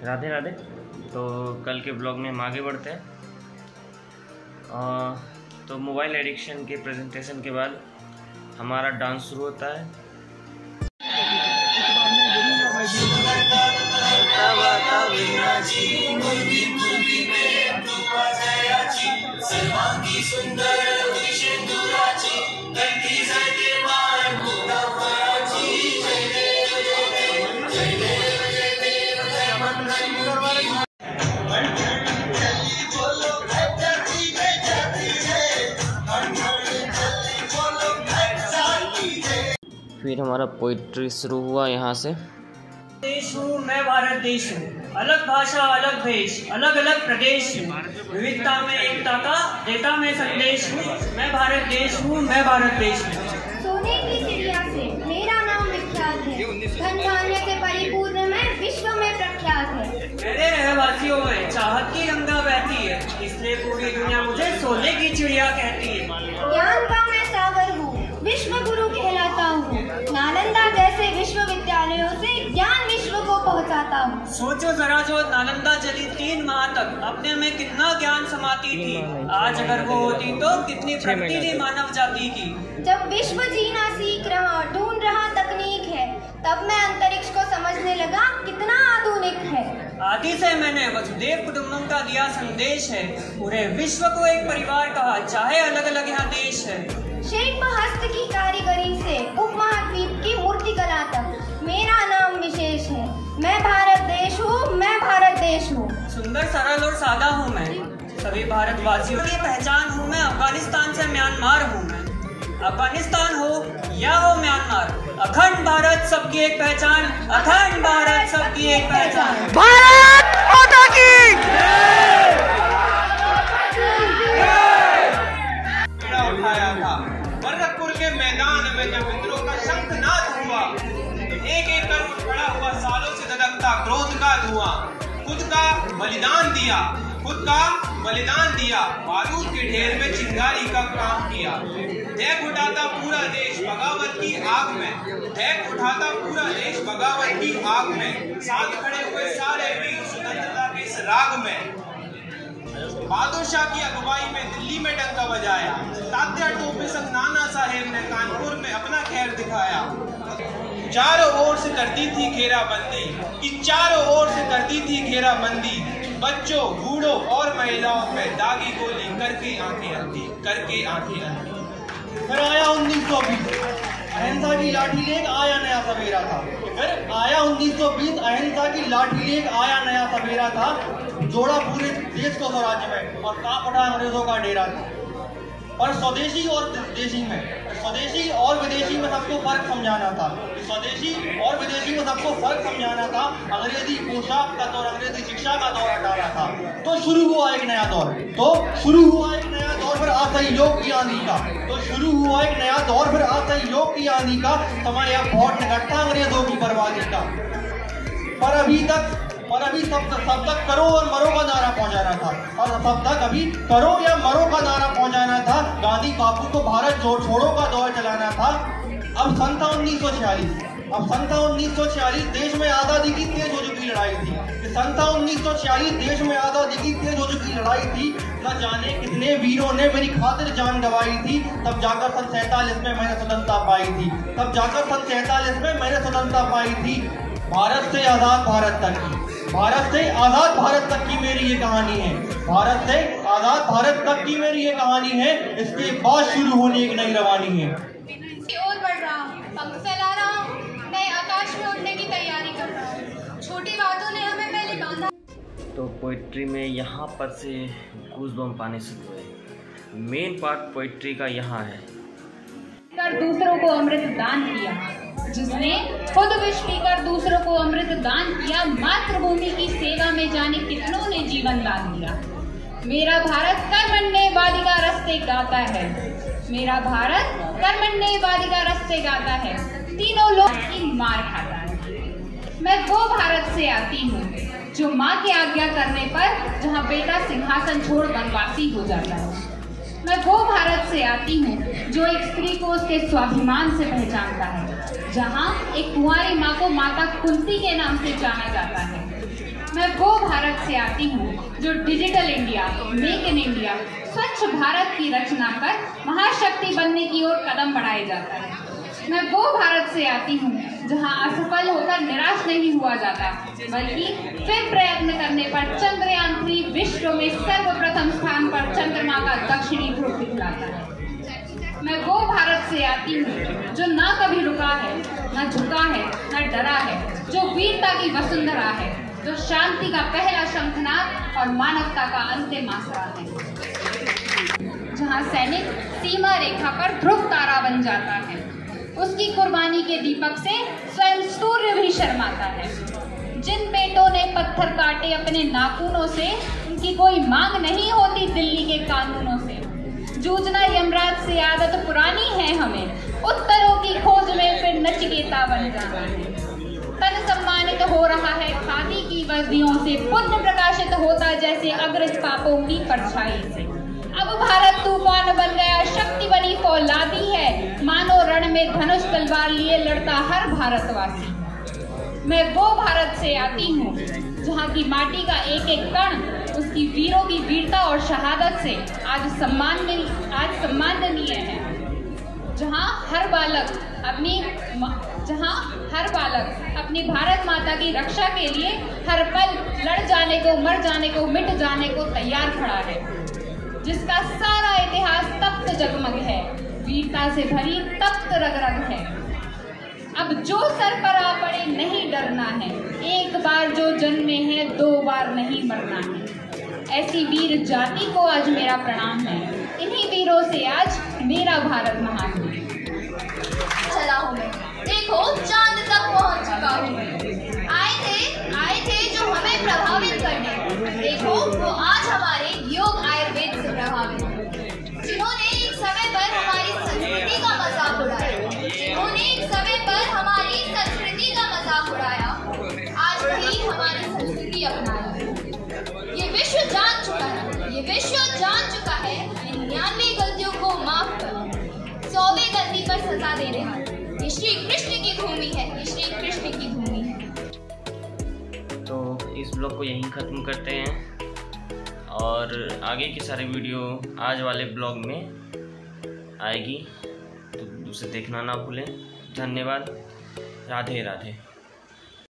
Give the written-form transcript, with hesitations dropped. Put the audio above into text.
राधे राधे। तो कल के ब्लॉग में हम आगे बढ़ते हैं। तो मोबाइल एडिक्शन के प्रेजेंटेशन के बाद हमारा डांस शुरू होता है। फिर हमारा पोइट्री शुरू हुआ यहाँ से। देश हूँ मैं, भारत देश हूँ, अलग भाषा अलग भेष, अलग अलग प्रदेश हूँ, विविधता में एकता का देता मैं संदेश हूँ। मैं भारत देश हूँ, मैं भारत देश हूँ। सोने की चिड़िया से मेरा नाम विख्यात है, धन धान्य से परिपूर्ण मैं विश्व में प्रख्यात है। मेरे रहवासियों में चाहत की गंगा बहती है, इसलिए पूरी दुनिया मुझे सोने की चिड़िया कहती है। ज्ञान का मैं सागर हूँ, विश्व गुरु कहलाता हूँ, नालंदा जैसे विश्वविद्यालयों से ज्ञान विश्व को पहुँचाता हूँ। सोचो जरा, जो नालंदा चली 3 माह तक, अपने में कितना ज्ञान समाती थी। आज अगर वो होती तो कितनी प्रगति थी मानव जाति की। जब विश्व जीना सीख रहा, ढूंढ रहा तकनीक है, तब मैं अंतरिक्ष को समझने लगा कितना आधुनिक है। आदि से मैंने वसुदेव कुटुंबकम का दिया संदेश है, पूरे विश्व को एक परिवार कहा, चाहे अलग अलग यहाँ देश है। शिल्प हस्त की कारीगरी से उपमहाद्वीप की मूर्ति कला तक मेरा नाम विशेष है। मैं भारत देश हूँ, मैं भारत देश हूँ। सुंदर सरल और सादा हूँ मैं, सभी भारतवासियों की पहचान हूँ मैं। अफगानिस्तान से म्यांमार हूँ मैं, अफगानिस्तान हो या हो म्यांमार, अखंड भारत सबकी एक पहचान, अखंड भारत सबकी एक पहचान। भारत माता की उठाया था बरकपुर के मैदान में जब विद्रोह का शंखनाद हुआ, एक एक कर उठ खड़ा हुआ सालों से धधकता क्रोध का धुआं। खुद का बलिदान दिया, खुद का बलिदान दिया, बारूद के ढेर में चिंगारी का काम किया। देख उठाता पूरा देश बगावत की आग में, देख उठाता पूरा देश बगावत की आग में। साथ खड़े हुए सारे वीर स्वतंत्रता के इस राग में। बहादुर शाह की अगुवाई में दिल्ली में डंका बजाया, तात्या टोपे संग नाना साहेब ने कानपुर में अपना खैर दिखाया। चारों ओर से करती थी घेराबंदी, कि चारों ओर से करती थी घेराबंदी। बच्चों, बूढ़ों और महिलाओं पे दागी गोली करके आंखें अंधी, करके आंखें अंधी। फिर आया 1920, अहिंसा की लाठी लेकर आया नया सवेरा था। फिर आया 1920, अहिंसा की लाठी लेकर आया नया सवेरा था। जोड़ा पूरे देश को स्वराज्य में और कांप उठा अंग्रेजों का डेरा था। और स्वदेशी और विदेशी में सबको फर्क समझाना था। स्वदेशी और विदेशी में सबको फर्क समझाना था। अंग्रेजी पोशाक का दौर, अंग्रेजी शिक्षा का दौर हटाना था। तो शुरू हुआ एक नया दौर, फिर असहयोग की आंधी का। फिर असहयोग की आंधी का समय अब बहुत निकट था अंग्रेजों की बर्बादी का। पर अभी सब तक करो और मरो का नारा पहुंचाना था, और सब तक अभी करो या मरो का नारा पहुंचाना था। गांधी बापू को भारत छोड़ो का दौर चलाना था। अब सन था 1946, देश में आजादी की तेज हो चुकी लड़ाई थी। सन था 1946, देश में आजादी की तेज हो चुकी लड़ाई थी। न जाने कितने वीरों ने मेरी खातिर जान गंवाई थी। तब जाकर सन 47 में मैंने स्वतंत्रता पाई थी। भारत से आजाद भारत तक की मेरी ये कहानी है। इसके बाद शुरू होने एक नई रवानी है। और बढ़ रहा हूँ, पंख फैला रहा हूँ, मैं आकाश में उड़ने की तैयारी कर रहा हूँ। छोटी बातों ने हमें पहले बांधा। तो पोइट्री में यहाँ पर से गूज़बम्प आने शुरू हुए। मेन पार्ट पोइट्री का यहाँ है। कर दूसरों को अमृत दान किया, जिसने खुद विष पीकर दूसरों को अमृत दान किया। मातृभूमि की सेवा में जाने कितनों ने जीवन दान दिया। मेरा भारत कर्मण्यवादी का रस्ते गाता है, मेरा भारत कर्मण्यवादी का रस्ते गाता है। तीनों लोग की मार खाता है। मैं वो भारत से आती हूँ जो माँ की आज्ञा करने पर जहाँ बेटा सिंहासन छोड़ वनवासी हो जाता है। मैं वो भारत से आती हूँ जो एक स्त्री को उसके स्वाभिमान से पहचानता है, जहाँ एक कुंवारी माँ को माता कुंती के नाम से जाना जाता है। मैं मैं वो भारत से आती हूँ जो digital India, make in India, स्वच्छ भारत की रचना कर महाशक्ति बनने की ओर कदम बढ़ाए जाता है। मैं वो भारत से आती हूँ जहाँ असफल होकर निराश नहीं हुआ जाता, बल्कि फिर प्रयत्न करने पर चंद्रयान 3 विश्व में सर्वप्रथम स्थान पर चंद्रमा का दक्षिणी ध्रुव दिखलाता है। मैं वो भारत से आती हूँ जो ना कभी रुका है, ना झुका है, ना डरा है, जो वीरता की वसुंधरा है, जो शांति का पहला शंखनाद और मानवता का अंतिम आसरा है। जहाँ सैनिक सीमा रेखा पर ध्रुव तारा बन जाता है, उसकी कुर्बानी के दीपक से स्वयं सूर्य भी शर्माता है। जिन बेटों ने पत्थर काटे अपने नाखूनों से, उनकी कोई मांग नहीं होती दिल्ली के कानूनों से। जूझना यमराज से आदत पुरानी है हमें, उत्तरों की खोज में फिर नचिकेता बन जाना है। तन सम्मानित हो रहा है खादी की वर्दियों से, पुण्य प्रकाशित होता जैसे अग्रज पापों की परछाई से। अब भारत तूफान बन गया, शक्ति बनी फौलादी है, मानो रण में धनुष तलवार लिए लड़ता हर भारतवासी। मैं वो भारत से आती हूँ जहाँ की माटी का एक एक कण उसकी वीरों की वीरता और शहादत से आज सम्माननीय है। जहाँ हर बालक अपनी भारत माता की रक्षा के लिए हर पल लड़ जाने को, मर जाने को, मिट जाने को तैयार खड़ा है। जिसका सारा इतिहास तप्त जगमग है, वीरता से भरी तप्त रग-रग है। अब जो सर पर आ पड़े नहीं डरना है, एक बार जो जन्मे हैं 2 बार नहीं मरना है। ऐसी वीर जाति को आज मेरा प्रणाम है, इन्हीं वीरों से आज मेरा भारत महान है। चला हूँ मैं, देखो चांद तक पहुँच चुका हूँ। आए थे जो हमें प्रभावित करने, देखो वो आज हमारे योग आयुर्वेद से प्रभावित, जिन्होंने एक समय पर हमारी संस्कृति का मजाक उड़ाया, आज भी हमारी संस्कृति अपनाई। ये विश्व जान चुका है, 99 गलतियों को माफ कर 100वें गलती पर सजा दे रहा है। ये श्री कृष्ण की भूमि है, ये श्री कृष्ण की भूमि है। तो इस ब्लॉग को यहीं ख़त्म करते हैं और आगे की सारी वीडियो आज वाले ब्लॉग में आएगी, तो उसे देखना ना भूलें। धन्यवाद। राधे राधे।